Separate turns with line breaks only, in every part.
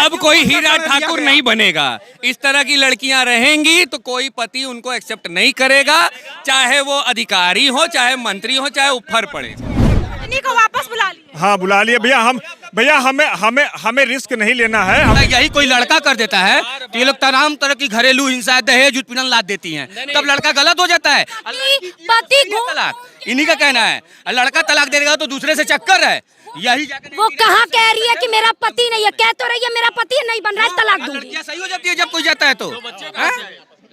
अब कोई हीरा ठाकुर नहीं बनेगा। इस तरह की लड़कियां रहेंगी तो कोई पति उनको एक्सेप्ट नहीं करेगा, चाहे वो अधिकारी हो, चाहे मंत्री हो, चाहे उफर पड़े।
पत्नी को वापस बुला लिया।
हाँ बुला लिए भैया, हमें रिस्क नहीं लेना है।
यही कोई लड़का कर देता है तो ये लोग तमाम तरह की घरेलू हिंसा, दहेज उत्पीड़न लाद देती हैं, तब लड़का गलत हो जाता है।
पति
तलाक इन्हीं का कहना है, लड़का तलाक दे देगा तो दूसरे से चक्कर है। यही
वो कहाँ कह रही है कि मेरा पति नहीं है, कह तो रही है मेरा पति नहीं बन रहा है, तलाक दूंगी।
लड़कियां सही हो जाती है जब कोई जाता है तो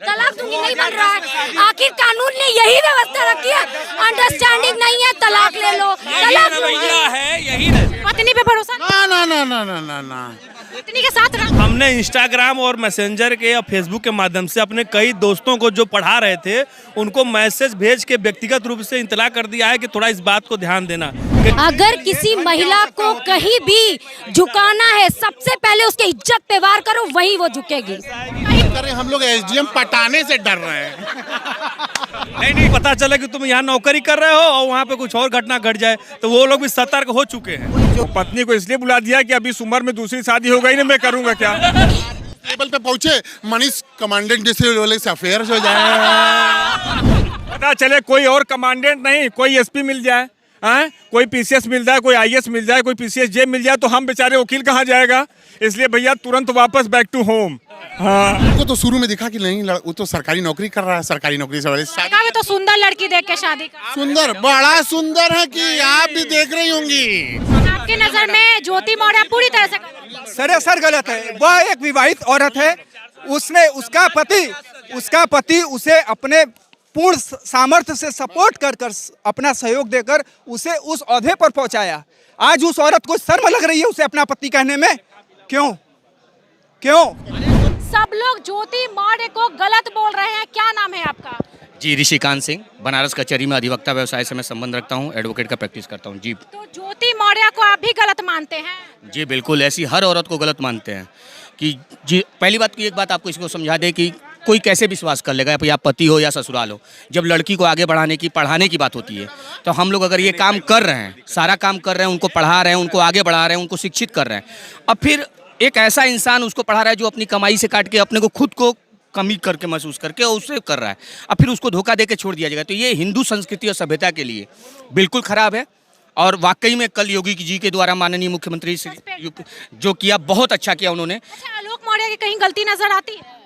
तलाक दूंगी नहीं बन रहा है। आखिर कानून ने यही व्यवस्था रखी है, अंडरस्टैंडिंग नहीं है, तलाक ले लो, तलाक
रवैया है यही।
पत्नी पे भरोसा
ना।
पत्नी के साथ रह।
हमने इंस्टाग्राम और मैसेंजर के या फेसबुक के माध्यम से अपने कई दोस्तों को जो पढ़ा रहे थे उनको मैसेज भेज के व्यक्तिगत रूप से इतला कर दिया है कि थोड़ा इस बात को ध्यान देना।
अगर किसी महिला को कहीं भी झुकाना है, सबसे पहले उसके इज्जत पे वार करो, वही वो झुकेगी।
हम लोग एसडीएम पटाने से डर रहे हैं।
नहीं पता चला कि तुम यहाँ नौकरी कर रहे हो और वहाँ पे कुछ और घटना घट जाए तो वो लोग भी सतर्क हो चुके हैं।
तो पत्नी को इसलिए बुला दिया कि अभी इस उम्र में दूसरी शादी हो गई ना, मैं करूँगा क्या।
टेबल पे पहुंचे मनीष कमांडेंट जैसे वाले से अफेयर हो जाए।
पता चले कोई और कमांडेंट नहीं, कोई एसपी मिल जाए, कोई पीसीएस मिल जाए, कोई आईएएस मिल जाए, कोई पीसीएस जे मिल जाए, तो हम बेचारे वकील कहाँ जाएगा। इसलिए भैया तुरंत वापस बैक टू होम। हाँ
उनको तो शुरू में दिखा कि नहीं वो तो सरकारी नौकरी कर रहा है, सरकारी नौकरी से वाले
भी तो सुंदर लड़की देख के शादी कर।
सुंदर, बड़ा सुंदर है कि आप भी देख रही होंगी।
आपकी नजर में ज्योति मौर्य पूरी तरह से
सरासर गलत है। वह एक विवाहित औरत है, उसने उसका पति उसे अपने पूर्ण सामर्थ्य से सपोर्ट कर अपना सहयोग देकर उसे उस ओहदे पर पहुंचाया। आज उस औरत को शर्म लग रही है उसे अपना पति कहने में। क्यों?
सब लोग ज्योति मौर्य को गलत बोल रहे हैं। क्या नाम है आपका?
जी ऋषिकांत सिंह, बनारस कचहरी में अधिवक्ता व्यवसाय से मैं संबंध रखता हूँ, एडवोकेट का प्रैक्टिस करता हूँ जी।
तो ज्योति मौर्य को आप भी गलत मानते हैं?
जी बिल्कुल, ऐसी हर औरत को गलत मानते हैं कि जी। पहली बात की एक बात आपको इसको समझा दे कि कोई कैसे विश्वास कर लेगा, या पति हो या ससुराल हो। जब लड़की को आगे बढ़ाने की, पढ़ाने की बात होती है तो हम लोग अगर ये काम कर रहे हैं, सारा काम कर रहे हैं, उनको पढ़ा रहे हैं, उनको आगे बढ़ा रहे हैं, उनको शिक्षित कर रहे हैं, अब फिर एक ऐसा इंसान उसको पढ़ा रहा है जो अपनी कमाई से काट के अपने को खुद को कमी करके महसूस करके और उससे कर रहा है, अब फिर उसको धोखा दे के छोड़ दिया जाएगा, तो ये हिंदू संस्कृति और सभ्यता के लिए बिल्कुल खराब है। और वाकई में कल योगी जी के द्वारा माननीय मुख्यमंत्री जो किया, बहुत अच्छा किया उन्होंने।
अच्छा, आलोक मौर्य की कहीं गलती नजर आती है?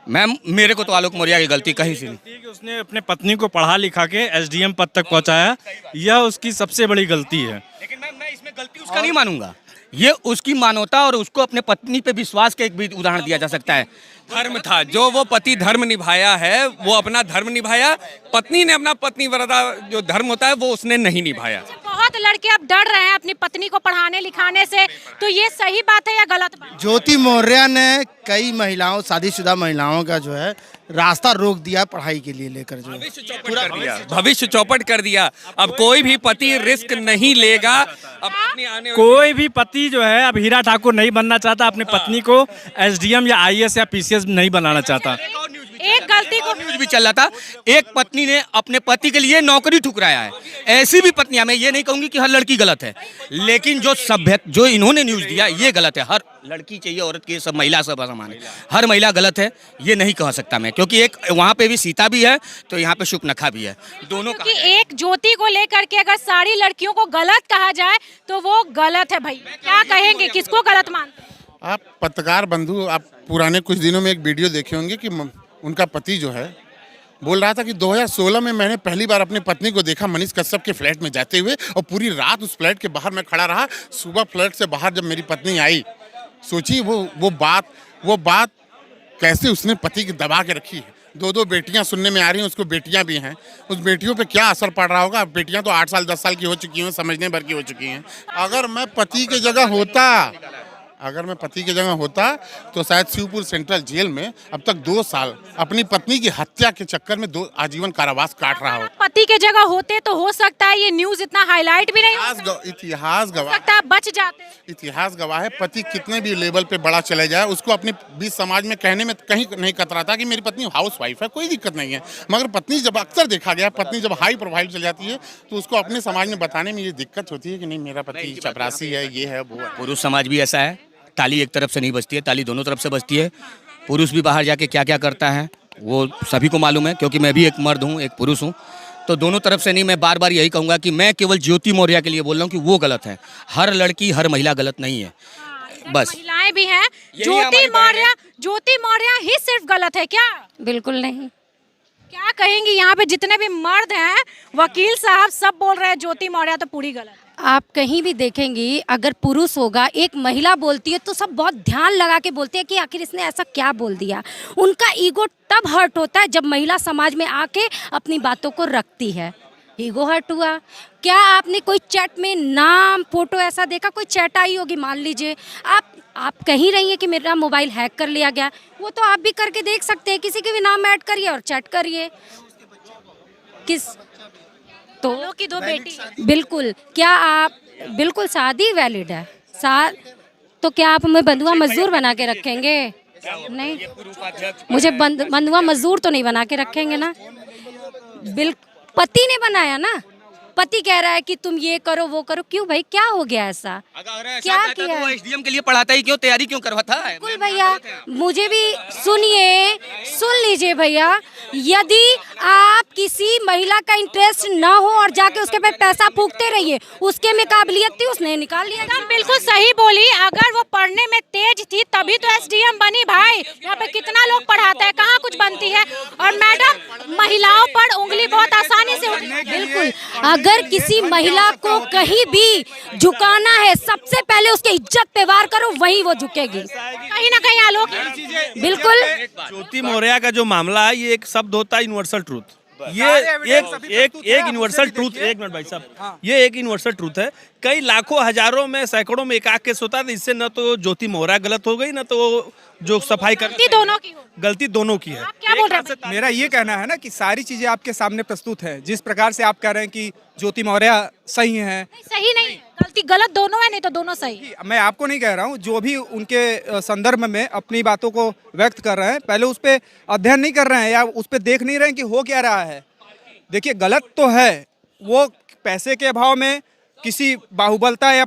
मैम मेरे को तो आलोक मौर्य की गलती कहीं से नहीं।
उसने अपने पत्नी को पढ़ा लिखा के एसडीएम पद तक पहुँचाया, यह उसकी सबसे बड़ी गलती है।
लेकिन मैं इसमें गलती उसका नहीं मानूंगा, ये उसकी मानवता और उसको अपने पत्नी पे विश्वास का एक भी उदाहरण दिया जा सकता है।
धर्म था, जो वो पति धर्म निभाया है वो अपना धर्म निभाया, पत्नी ने अपना पत्नी व्रता जो धर्म होता है वो उसने नहीं निभाया।
बहुत लड़के अब डर रहे हैं अपनी पत्नी को पढ़ाने लिखाने से, तो ये सही बात है या गलत बात?
ज्योति मौर्य ने कई महिलाओं, शादीशुदा महिलाओं का जो है रास्ता रोक दिया पढ़ाई के लिए लेकर, जो
भविष्य चौपट कर दिया। अब कोई भी पति रिस्क नहीं लेगा। अब अपनी आने
कोई भी पति जो है अब हीरा ठाकुर नहीं बनना चाहता, अपनी पत्नी को एसडीएम या आईएएस या पीसीएस नहीं बनाना चाहता।
एक गलती को
न्यूज भी चल रहा था, एक पत्नी ने अपने पति के लिए नौकरी ठुकराया है। ऐसी भी पत्नियां, मैं ये नहीं कहूंगी कि हर लड़की गलत है, लेकिन जो इन्होंने न्यूज दिया ये गलत है। हर लड़की चाहिए, औरत की, सब महिला सब समान है, हर महिला गलत है ये नहीं कह सकता मैं, क्योंकि एक वहाँ पे भी सीता भी है तो यहाँ पे शुकनखा भी है, दोनों का।
एक ज्योति को लेकर के अगर सारी लड़कियों को गलत कहा जाए तो वो गलत है भाई। क्या कहेंगे, किसको गलत मानते हैं?
आप पत्रकार बंधु, आप पुराने कुछ दिनों में एक वीडियो देखे होंगे कि उनका पति जो है बोल रहा था कि 2016 में मैंने पहली बार अपनी पत्नी को देखा मनीष कश्यप के फ्लैट में जाते हुए, और पूरी रात उस फ्लैट के बाहर मैं खड़ा रहा। सुबह फ्लैट से बाहर जब मेरी पत्नी आई, सोचिए वो बात कैसे उसने पति की दबा के रखी है। दो बेटियां सुनने में आ रही हैं, उसको बेटियां भी हैं, उस बेटियों पे क्या असर पड़ रहा होगा। बेटियां तो 8 साल 10 साल की हो चुकी हैं, समझने भर की हो चुकी हैं। अगर मैं पति की जगह होता तो शायद शिवपुर सेंट्रल जेल में अब तक 2 साल अपनी पत्नी की हत्या के चक्कर में 2 आजीवन कारावास काट रहा हो।
पति के जगह होते तो हो सकता है ये न्यूज इतना हाईलाइट भी नहीं
इतिहास गवाह,
सकता, बच जाते।
इतिहास गवाह है, पति कितने भी लेवल पे बड़ा चले जाए, उसको अपने बीच समाज में कहने में कहीं नहीं कतराता कि मेरी पत्नी हाउस वाइफ है, कोई दिक्कत नहीं है। मगर पत्नी जब अक्सर देखा गया, पत्नी जब हाई प्रोफाइल चल जाती है तो उसको अपने समाज में बताने में ये दिक्कत होती है कि नहीं मेरा पति चपरासी है, ये है वो है।
पुरुष समाज भी ऐसा है, ताली एक तरफ से नहीं बजती है, ताली दोनों तरफ से बजती है। पुरुष भी बाहर जाके क्या क्या करता है वो सभी को मालूम है, क्योंकि मैं भी एक मर्द हूँ, एक पुरुष हूँ। तो दोनों तरफ से नहीं, मैं बार बार यही कहूँगा कि मैं केवल ज्योति मौर्य के लिए बोल रहा हूँ कि वो गलत है। हर लड़की हर महिला गलत नहीं है, बस।
महिलाएं भी हैं।
यही हमारी बहन है।
ज्योति मौर्य ही सिर्फ गलत है क्या?
बिल्कुल नहीं।
क्या कहेंगी, यहाँ पे जितने भी मर्द हैं, वकील साहब सब बोल रहे हैं ज्योति मौर्य तो पूरी गलत है।
आप कहीं भी देखेंगी, अगर पुरुष होगा, एक महिला बोलती है तो सब बहुत ध्यान लगा के बोलते हैं कि आखिर इसने ऐसा क्या बोल दिया। उनका ईगो तब हर्ट होता है जब महिला समाज में आके अपनी बातों को रखती है। ईगो हर्ट हुआ। क्या आपने कोई चैट में नाम फोटो ऐसा देखा? कोई चैट आई होगी, मान लीजिए आप कहीं रही हैं कि मेरा मोबाइल हैक कर लिया गया, वो तो आप भी करके देख सकते हैं। किसी के भी नाम ऐड करिए और चैट करिए। किस तो
की दो बेटी।
बिल्कुल। क्या आप बिल्कुल शादी वैलिड है तो क्या आप हमें बंधुआ मजदूर बना के रखेंगे? नहीं, मुझे बंधुआ मजदूर तो नहीं बना के रखेंगे ना। पति ने बनाया ना, पति कह रहा है कि तुम ये करो वो करो। क्यों भाई, क्या हो गया ऐसा? क्या किया?
तो एसडीएम के लिए पढ़ाता ही क्यों, तैयारी क्यों करवाता है?
बिल्कुल भैया, मुझे भी सुन लीजिए भैया। यदि आप किसी महिला का इंटरेस्ट ना हो और जाके उसके पे पैसा फूकते रहिए, उसके में काबिलियत थी, उसने निकाल लिया।
एकदम बिल्कुल सही बोली। अगर वो पढ़ने में तेज थी तभी तो एसडीएम बनी भाई। यहाँ पे कितना लोग पढ़ाता है, कहाँ कुछ बनती है। और मैडम, महिलाओं पर उंगली बहुत आसानी से
बिल्कुल। अगर किसी महिला को कहीं भी झुकाना है, सबसे पहले उसके इज्जत पे वार करो, वही वो झुकेगी।
कहीं ना कहीं आलोक
बिल्कुल।
ज्योति मौर्य का जो मामला है, ये एक शब्द होता है यूनिवर्सल ट्रूथ। ये एक यूनिवर्सल ट्रूथ, एक मिनट भाई साहब, ये एक यूनिवर्सल ट्रूथ है। कई लाखों हजारों में सैकड़ों में एक आध केस होता है, इससे न तो ज्योति मौर्य गलत हो गई, न तो जो सफाई कर गलती दोनों की है।
आप क्या बोल रहे हैं?
मेरा ये कहना है ना कि सारी चीजें आपके सामने प्रस्तुत है। जिस प्रकार से आप कह रहे हैं कि ज्योति मौर्य सही है,
सही नहीं, गलती गलत दोनों है, नहीं तो दोनों सही।
मैं आपको नहीं कह रहा हूँ। जो भी उनके संदर्भ में अपनी बातों को व्यक्त कर रहे हैं, पहले उस पर अध्ययन नहीं कर रहे हैं या उस पर देख नहीं रहे हैं कि हो क्या रहा है। देखिए, गलत तो है वो, पैसे के अभाव में, किसी बाहुबलता या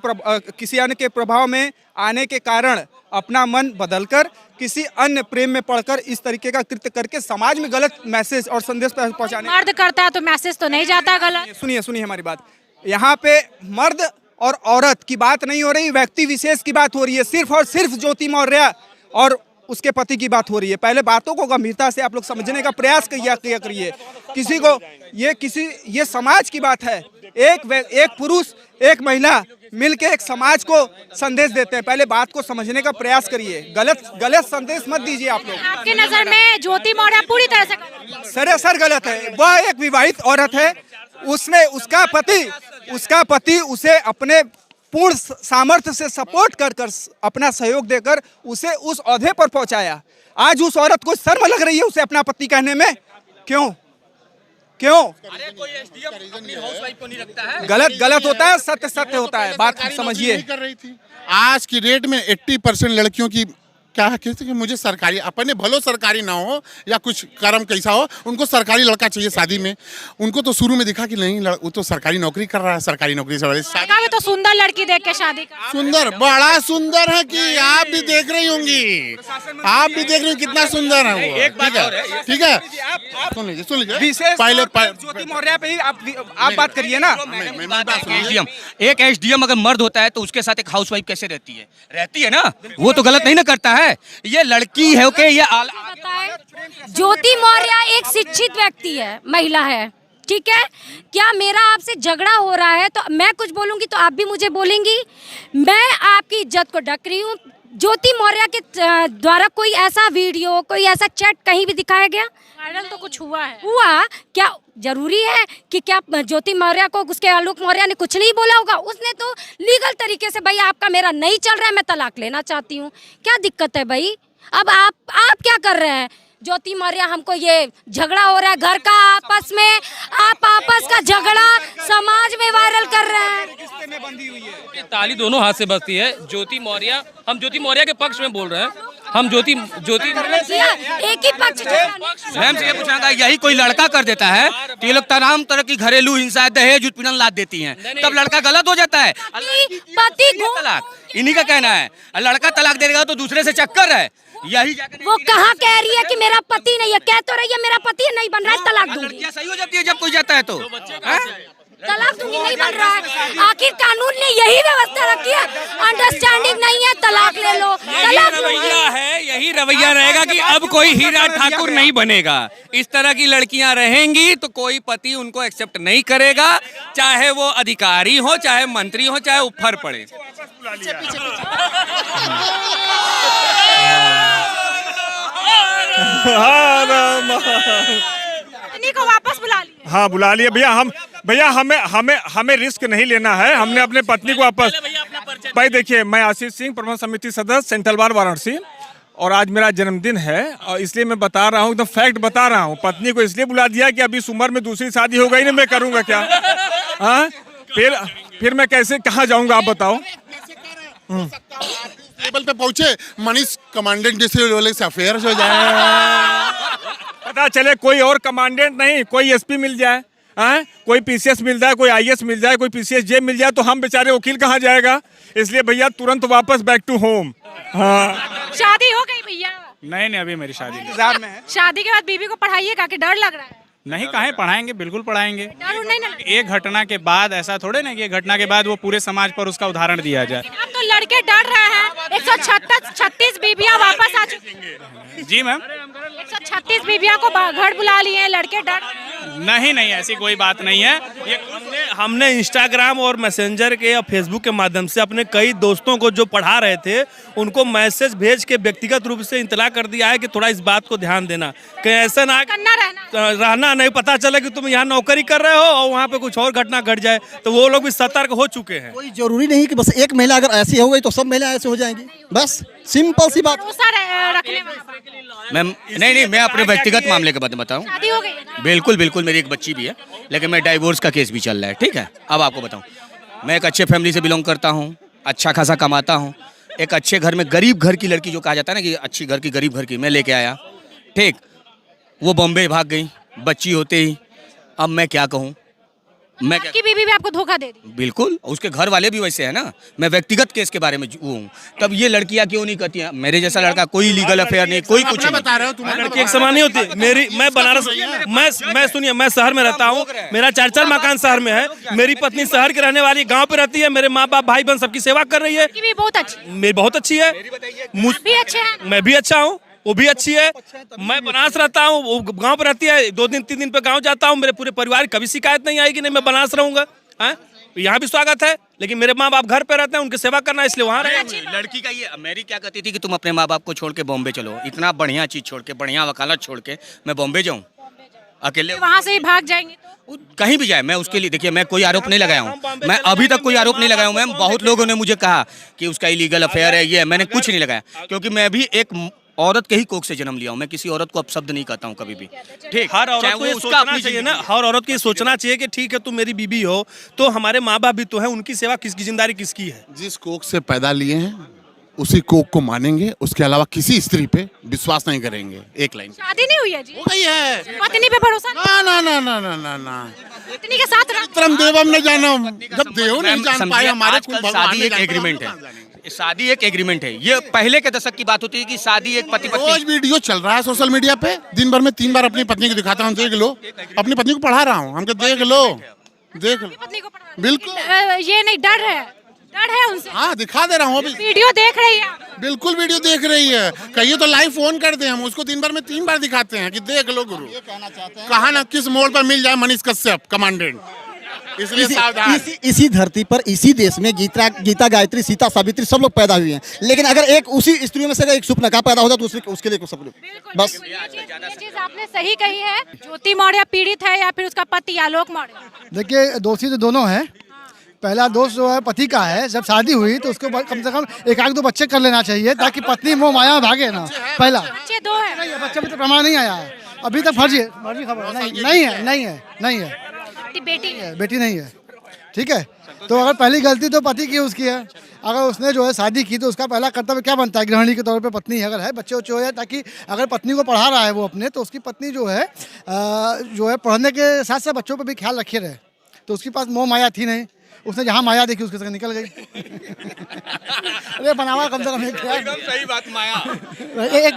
किसी अन्य के प्रभाव में आने के कारण अपना मन बदलकर किसी अन्य प्रेम में पड़कर इस तरीके का कृत्य करके समाज में गलत मैसेज और संदेश पहुंचाने।
मर्द करता है तो मैसेज तो नहीं जाता गलत।
सुनिए हमारी बात। यहाँ पे मर्द और औरत की बात नहीं हो रही, व्यक्ति विशेष की बात हो रही है। सिर्फ और सिर्फ ज्योति मौर्य और उसके पति की बात हो रही है। पहले बातों को गंभीरता से आप लोग समझने का प्रयास किया करिए। किसी को ये समाज की बात है। एक पुरुष एक महिला मिलके एक समाज को संदेश देते हैं। पहले बात को समझने का प्रयास करिए। गलत संदेश मत दीजिए आप लोग।
आपके नजर में ज्योति मौर्य पूरी तरह से
सरासर गलत है। वह एक विवाहित औरत है। उसका पति उसे अपने पूर्ण सामर्थ्य से सपोर्ट कर अपना सहयोग देकर उसे उस ओहदे पर पहुंचाया। आज उस औरत को शर्म लग रही है उसे अपना पति कहने में। क्यों?
अरे कोई एसडीएम अपनी हाउसवाइफ को नहीं रखता है।
गलत होता है, सत्य होता है। बात समझिए।
कर रही थी। आज की डेट में 80% लड़कियों की क्या है कि मुझे सरकारी, अपने भलो सरकारी ना हो या कुछ कर्म कैसा हो, उनको सरकारी लड़का चाहिए शादी में। उनको तो शुरू में दिखा कि नहीं, वो तो सरकारी नौकरी कर रहा है, सरकारी नौकरी से
शादी तो सुंदर लड़की देख के शादी कर।
सुंदर, बड़ा सुंदर है कि आप भी देख रही होंगी, आप भी देख रही होंगी कितना सुंदर है वो।
एक बात और है,
ठीक है, सुन लीजिए
विशेष
पहले
ज्योति मौर्य पे ही आप बात करिए ना।
एसडीएम, एक एसडीएम अगर मर्द होता है तो उसके साथ एक हाउसवाइफ कैसे रहती है ना, वो तो गलत नहीं ना करता है। ये लड़की है, ओके, ये
ज्योति मौर्य एक शिक्षित व्यक्ति है, महिला है, ठीक है। क्या मेरा आपसे झगड़ा हो रहा है तो मैं कुछ बोलूंगी तो आप भी मुझे बोलेंगी? मैं आपकी इज्जत को ढक रही हूँ। ज्योति मौर्य के द्वारा कोई ऐसा वीडियो, कोई ऐसा चैट कहीं भी दिखाया गया?
वायरल तो कुछ हुआ है।
क्या जरूरी है कि क्या ज्योति मौर्य को उसके आलोक मौर्य ने कुछ नहीं बोला होगा? उसने तो लीगल तरीके से, भाई आपका मेरा नहीं चल रहा है, मैं तलाक लेना चाहती हूँ, क्या दिक्कत है भाई? अब आप क्या कर रहे हैं? ज्योति मौर्य, हमको ये झगड़ा हो रहा है घर का आपस में, आप आपस का झगड़ा समाज में वायरल कर रहे हैं।
ताली दोनों हाथ से बजती है। ज्योति मौर्य, हम ज्योति मौर्य के पक्ष में बोल रहे हैं। हम ज्योति
एक ही पक्ष
मैम से ये पूछना था, यही कोई लड़का कर देता है तो ये लोग तमाम तरह की घरेलू हिंसा, दहेज उत्पीड़न लाद देती हैं, तब लड़का गलत हो जाता है।
पति
तलाक इन्हीं का कहना है, लड़का तलाक देगा तो दूसरे से चक्कर है, यही जाकर
वो कहाँ कह रही है कि मेरा पति नहीं है, कह तो रही है मेरा पति नहीं बन रहा है, तलाक दूंगी।
लड़कियां सही हो जाती है जब कोई जाता है तो
तलाक दूंगी, नहीं बन रहा है। आखिर कानून ने यही व्यवस्था रखी है, अंडरस्टैंडिंग नहीं है, तलाक ले लो, तलाक
रवैया है, यही रवैया रहेगा कि अब कोई हीरा ठाकुर नहीं बनेगा। इस तरह की लड़कियां रहेंगी तो कोई पति उनको एक्सेप्ट नहीं करेगा, चाहे वो अधिकारी हो, चाहे मंत्री हो, चाहे ऊपर पड़े।
पत्नी को वापस बुला लिया।
हाँ बुला लिए भैया, हमें रिस्क नहीं लेना है, हमने अपने पत्नी को वापस। भाई देखिए, मैं आशीष सिंह, प्रबंध समिति सदस्य, सेंट्रल बार वाराणसी, और आज मेरा जन्मदिन है और इसलिए मैं बता रहा हूँ, एकदम फैक्ट बता रहा हूँ। पत्नी को इसलिए बुला दिया कि अभी इस उम्र में दूसरी शादी हो गई ना, मैं करूँगा क्या? हाँ फिर मैं कैसे कहाँ जाऊँगा, आप बताओ।
टेबल पे पहुंचे मनीष कमांडेंट जैसे वाले से अफेयर हो जाए,
पता चले कोई और कमांडेंट नहीं, कोई एसपी मिल जाए, हाँ कोई पीसीएस मिल जाए, कोई आईएएस मिल जाए, कोई पीसीएस जे मिल जाए, तो हम बेचारे वकील कहाँ जाएगा? इसलिए भैया तुरंत वापस बैक टू होम। हाँ
शादी हो गई भैया?
नहीं अभी मेरी शादी इंतजार में है।
शादी के बाद बीबी को पढ़ाइएगा कि डर लग रहा है?
नहीं, काहे पढ़ाएंगे, बिल्कुल पढ़ाएंगे।
डर नहीं ना लगता?
एक घटना के बाद ऐसा थोड़े ना कि एक घटना के बाद वो पूरे समाज पर उसका उदाहरण दिया जाए।
अब तो लड़के डर रहे हैं। 136 बीबियां वापस आ चुकी हैं।
जी मैम,
136 बीबियां को घर बुला लिए हैं, लड़के डर।
नहीं ऐसी कोई बात नहीं है। ये
हमने इंस्टाग्राम और मैसेंजर के या फेसबुक के माध्यम से अपने कई दोस्तों को जो पढ़ा रहे थे उनको मैसेज भेज के व्यक्तिगत रूप से इतला कर दिया है कि थोड़ा इस बात को ध्यान देना, कहीं ऐसा ना रहना नहीं, पता चले कि तुम यहाँ नौकरी कर रहे हो और वहाँ पे कुछ और घटना घट जाए, तो वो लोग भी सतर्क हो चुके हैं।
कोई जरूरी नहीं कि बस एक महिला अगर ऐसी हो गई तो सब महिला ऐसे हो जाएंगी, बस सिंपल सी बात।
रखने
मैम नहीं, मैं अपने व्यक्तिगत मामले के बारे में बताऊं।
शादी हो गई है ना?
बिल्कुल मेरी एक बच्ची भी है, लेकिन मैं डाइवोर्स का केस भी चल रहा है। ठीक है, अब आपको बताऊं, मैं एक अच्छे फैमिली से बिलोंग करता हूं, अच्छा खासा कमाता हूं, एक अच्छे घर में, गरीब घर की लड़की जो कहा जाता है ना कि अच्छी घर की गरीब घर की, मैं लेके आया। ठीक, वो बॉम्बे भाग गई बच्ची होते ही। अब मैं क्या कहूँ, मैं
आपकी बीवी भी आपको धोखा दे दी?
बिल्कुल, उसके घर वाले भी वैसे है ना। मैं व्यक्तिगत केस के बारे में वो हूँ, तब ये लड़कियां क्यों नहीं करती हैं? मेरे जैसा लड़का, कोई लीगल अफेयर नहीं, कोई कुछ नहीं।
बता रहे हो तुम्हारे
लड़की एक समान नहीं होती। मैं बनारस, मैं सुनिए, मैं शहर में रहता हूँ, मेरा 4 मकान शहर में है, मेरी पत्नी शहर की रहने वाली, गांव पे रहती है, मेरे माँ बाप भाई बहन सबकी सेवा कर रही है।
भी बहुत अच्छी,
मेरी बहुत अच्छी है,
भी अच्छे हैं,
मैं भी अच्छा हूँ, वो भी अच्छी है। मैं बनारस रहता हूँ, वो गांव पे रहती है, 2 दिन 3 दिन पे गांव जाता हूँ, मेरे पूरे परिवार कभी शिकायत नहीं आएगी नहीं मैं बनारस रहूंगा। यहाँ भी स्वागत है, लेकिन मेरे माँ बाप घर पे रहते हैं, उनकी सेवा करना है, इसलिए वहाँ रहे।
लड़की का ये, मेरी क्या कहती थी कि तुम अपने माँ बाप को छोड़ के बॉम्बे चलो, इतना बढ़िया चीज छोड़ के, बढ़िया वकालत छोड़ के मैं बॉम्बे जाऊँ अकेले?
वहाँ से ही भाग जाएंगे तो?
कहीं भी जाए, मैं उसके लिए, देखिए मैं कोई आरोप नहीं लगाया हूँ, मैं अभी तक कोई आरोप नहीं लगाया हूँ मैम। बहुत लोगों ने मुझे कहा कि उसका इलीगल अफेयर है, ये, मैंने कुछ नहीं लगाया, क्योंकि मैं भी एक औरत के ही कोख से जन्म लिया हूँ। मैं किसी औरत को अपशब्द नहीं कहता हूँ कभी भी। ठीक,
हर औरत को ये सोचना चाहिए ना, हर औरत को ये सोचना चाहिए कि ठीक है तुम मेरी बीबी हो तो हमारे माँ बाप भी तो है, उनकी सेवा किसकी, जिम्मेदारी किसकी है?
जिस कोख से पैदा लिए हैं उसी कोख को मानेंगे, उसके अलावा किसी स्त्री पे विश्वास नहीं करेंगे। एक लाइन।
शादी नहीं हुई है जी?
हो गई है।
पत्नी पे भरोसा नहीं?
ना।
पत्नी के साथ
तरम देवम न जानो, जब देव नहीं जान पाए हमारे कुल भगवान
शादी एक एग्रीमेंट है, शादी एक एग्रीमेंट है। ये पहले के दशक की बात होती है कि शादी एक पति पत्नी।
रोज वीडियो चल रहा है सोशल मीडिया पे, दिन भर में 3 बार अपनी पत्नी को दिखाता हूँ, देख लो। अपनी पत्नी को पढ़ा रहा हूँ, हमको देख लो।
पत्नी को पढ़ा,
बिल्कुल
ये नहीं, डर है उनसे।
हाँ, दिखा दे रहा हूँ अभी।
वीडियो देख रही है?
बिल्कुल वीडियो देख रही है, कहिए तो लाइव फोन कर दे, हम उसको दिन भर में 3 बार दिखाते हैं कि देख लो गुरु। कहा ना किस मोड़ पर मिल जाए मनीष कश्यप कमांडेंट, इसलिए सावधान।
इसी धरती पर, इसी देश में गीता गायत्री, सीता सावित्री सब लोग पैदा हुए हैं, लेकिन अगर एक उसी स्त्रियों में से अगर एक सुपनका पैदा होता तो उसके लिए सब लोग बस।
ये चीज आपने सही कही है। ज्योति मौर्य पीड़ित है या फिर उसका पति आलोक मौर्य?
देखिए, दोषी तो दोनों हैं। पहला दोष जो है पति का है, जब शादी हुई तो उसको कम से कम 1-2 बच्चे कर लेना चाहिए ताकि पत्नी मोह माया भागे ना। पहला
बच्चे 2 है?
नहीं है, बच्चे में तो प्रमाण नहीं आया है अभी तक। फर्जी खबर नहीं है,
बेटी है?
बेटी नहीं है। ठीक है, तो अगर पहली गलती तो पति की उसकी है। अगर उसने जो है शादी की तो उसका पहला कर्तव्य क्या बनता है, गृहिणी के तौर पे पत्नी अगर है, बच्चे उच्चे हो जाए, ताकि अगर पत्नी को पढ़ा रहा है वो अपने, तो उसकी पत्नी जो है पढ़ने के साथ साथ बच्चों पर भी ख्याल रखे रहे। तो उसके पास मोह माया थी नहीं, उसने जहाँ माया देखी उसके संग निकल गई। अरे बनावा कम से कम
एकदम सही बात माया।
एक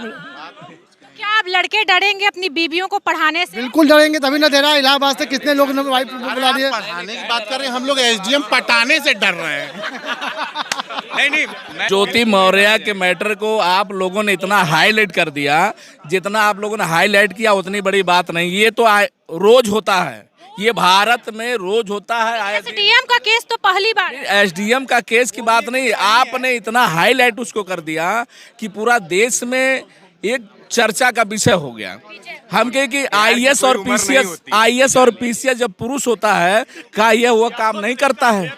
क्या आप लड़के डरेंगे अपनी बीवियों को पढ़ाने से?
बिल्कुल डरेंगे, तभी ना दे रहा है। इलाहाबाद से कितने लोग ने वाइफ बुला दिए।
पढ़ाने की बात कर रहे हैं, हम लोग एसडीएम पटाने से डर रहे हैं।
नहीं
ज्योति मौर्य के मैटर को आप लोगों ने इतना हाईलाइट कर दिया, जितना आप लोगों ने हाईलाइट किया उतनी बड़ी बात नहीं। ये तो रोज होता है, ये भारत में रोज होता है।
एसडीएम का केस तो पहली बार है।
एसडीएम का केस की बात नहीं, आपने इतना हाईलाइट उसको कर दिया कि पूरा देश में एक चर्चा का विषय हो गया। हम कहे कि आईएएस और पीसीएस जब पुरुष होता है, क्या ये वो काम नहीं करता है?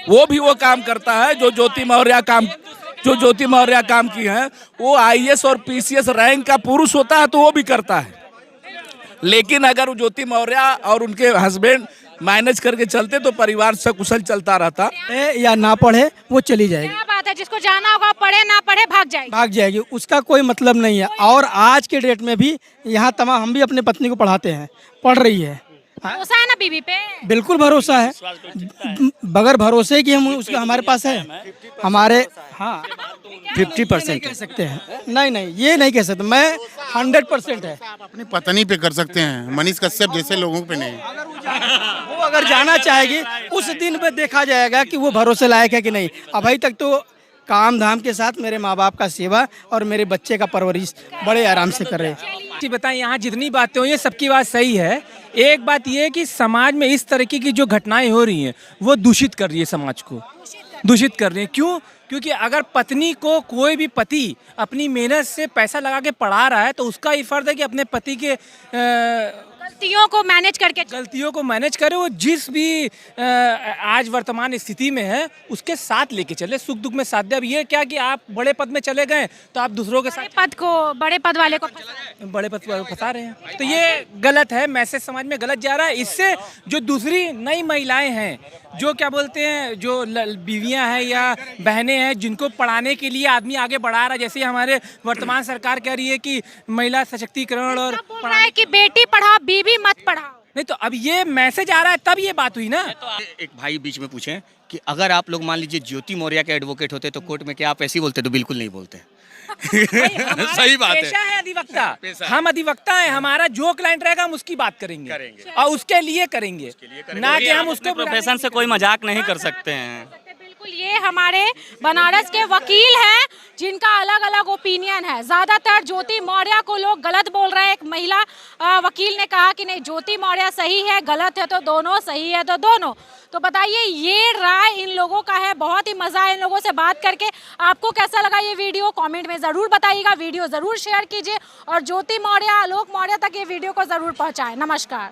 वो भी वो काम करता है जो ज्योति मौर्य काम की है। वो आईएएस और पीसीएस रैंक का पुरुष होता है तो वो भी करता है। लेकिन अगर ज्योति मौर्य और उनके हस्बैंड मैनेज करके चलते तो परिवार सकुशल चलता रहता।
या ना पढ़े वो चली जाएगी।
क्या बात है, जिसको जाना होगा पढ़े ना पढ़े भाग जाएगी।
उसका कोई मतलब नहीं है। और आज के डेट में भी यहाँ तमाम हम भी अपने पत्नी को पढ़ाते हैं, पढ़ रही है।
भरोसा है ना बीवी पे?
बिल्कुल भरोसा है, बगैर भरोसे कि हम उसका हमारे पास है हमारे। हाँ 50% कह सकते हैं। नहीं ये नहीं कह सकते, मैं 100% है।
अपनी पत्नी पे कर सकते हैं, मनीष कश्यप जैसे लोगों पे नहीं।
वो अगर जाना चाहेगी उस दिन पे देखा जाएगा कि वो भरोसे लायक है कि नहीं। अभी तक तो काम धाम के साथ मेरे माँ बाप का सेवा और मेरे बच्चे का परवरिश बड़े आराम से कर रहे हैं।
बताएं, यहाँ जितनी बातें हुई हैं सबकी बात सही है। एक बात ये है कि समाज में इस तरीके की जो घटनाएं हो रही हैं वो दूषित कर रही है, समाज को दूषित कर रही है। क्यों? क्योंकि अगर पत्नी को कोई भी पति अपनी मेहनत से पैसा लगा के पढ़ा रहा है तो उसका ही फर्ज है कि अपने पति के
गलतियों को मैनेज करे। वो जिस भी आज वर्तमान स्थिति में है उसके साथ लेके चले, सुख दुख में साथ दे। अब ये क्या कि आप बड़े पद में चले गए तो आप दूसरों के साथ बड़े पद वाले को
फंसा रहे हैं, तो ये गलत है। मैसेज समाज में गलत जा रहा है। इससे जो दूसरी नई महिलाएं हैं, जो क्या बोलते हैं, जो बीवियां हैं या बहनें हैं, जिनको पढ़ाने के लिए आदमी आगे बढ़ा रहा है, जैसे हमारे वर्तमान सरकार कह रही है कि महिला सशक्तिकरण और
बोल रहा है कि बेटी पढ़ाओ बीवी मत पढ़ाओ।
नहीं तो अब ये मैसेज आ रहा है तब ये बात हुई ना।
एक भाई बीच में पूछें कि अगर आप लोग मान लीजिए ज्योति मौर्य के एडवोकेट होते तो कोर्ट में क्या आप ऐसे ही बोलते? तो बिल्कुल नहीं बोलते।
सही बात है।
पेशा है अधिवक्ता, हम अधिवक्ता हैं। हमारा जो क्लाइंट रहेगा हम उसकी बात करेंगे और उसके लिए करेंगे, ना कि हम उसको
प्रोफेशन से कोई मजाक नहीं कर सकते हैं।
बिल्कुल, ये हमारे बनारस के वकील हैं जिनका अलग अलग ओपिनियन है। ज्यादातर ज्योति मौर्य को लोग गलत बोल रहे हैं। एक महिला वकील ने कहा कि नहीं, ज्योति मौर्य सही है, गलत है तो दोनों, सही है तो दोनों। तो बताइए, ये राय इन लोगों का है। बहुत ही मजा है इन लोगों से बात करके। आपको कैसा लगा ये वीडियो कमेंट में जरूर बताइएगा। वीडियो जरूर शेयर कीजिए और ज्योति मौर्य, आलोक मौर्य तक ये वीडियो को जरूर पहुंचाएं। नमस्कार।